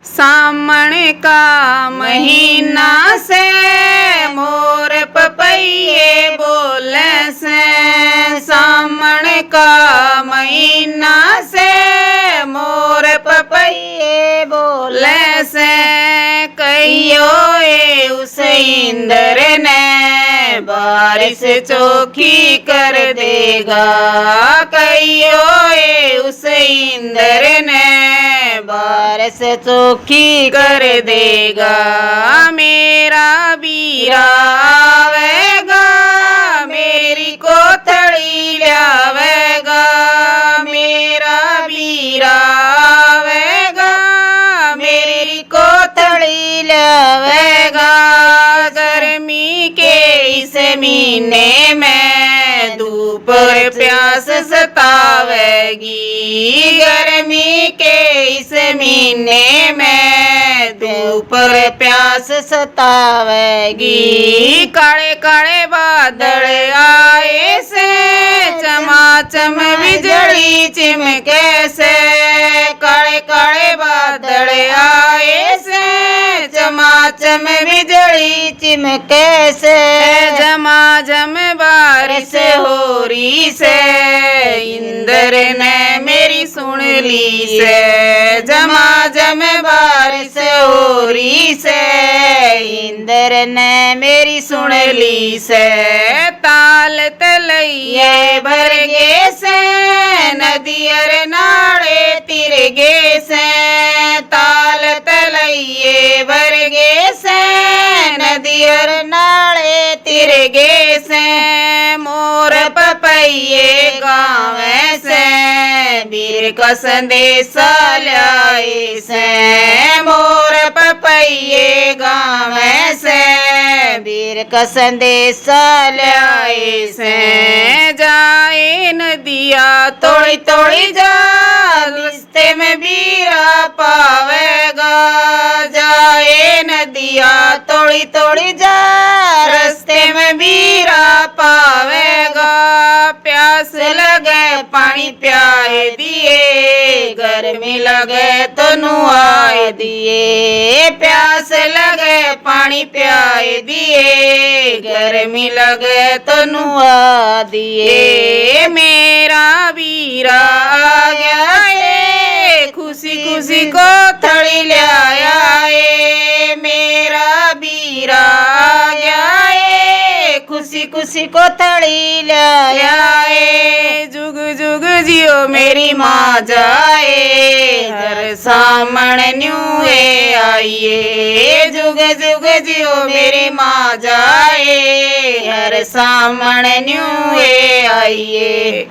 सामण का महीना से मोर पपैये बोले से। सामण का महीना से मोर पपैये बोले से। कहियो ए उस इंद्र ने बारिश चोखी कर देगा। कहियो ए उस इंद्र ने बारिश चोखी कर देगा। मेरा बीरा आवेगा मेरी कोथड़ी लावेगा। मेरा बीरा आवेगा मेरी कोथड़ी लावेगा। गर्मी के इस महीने में धूप और प्यास सतावेगी। गर्मी के इस महीने में धूप और प्यास सतावेगी। काले काले बादल आए से चमाचम बिजली चिमके से। काले काले बादल आए से चमाचम बिजली चिमके से। झमाझम बारिश हो रही से इंद्र ने मेरी सुन ली से। झमाझम बारिश हो रही से इंद्र ने मेरी सुन ली से। ताल तलैये भरगे से नदियर नाड़े तिरगे से। ताल तलैये भरगे से नदियर नाड़े तिरगे से। मोर पपैये गावे से वीर का संदेशा ल्याए से। मोर पपैये गावे से वीर का संदेशा ल्याए से। जाए नदिया तोड़ी तोड़ी जा रिश्ते में बीरा पावेगा। जाए नदिया तोड़ी तोड़ी जा रास्ते में बीरा पावेगा। प्यास लगे पानी प्याए दिए गर्मी लगे तो नुआए दिए। प्यास लगे पानी प्याए दिए गर्मी लगे तो नुआ दिए। मेरा बीरा आ गया है खुशी खुशी को थड़ी ले आया है। मेरा बीरा आ गया है खुशी खुशी को थड़ी ले आया है। जुग जुग जियो मेरी माँ जाए हर सामण न्यूए आइए। जुग जुग जियो मेरी माँ जाए हर सामण न्यूए आइए।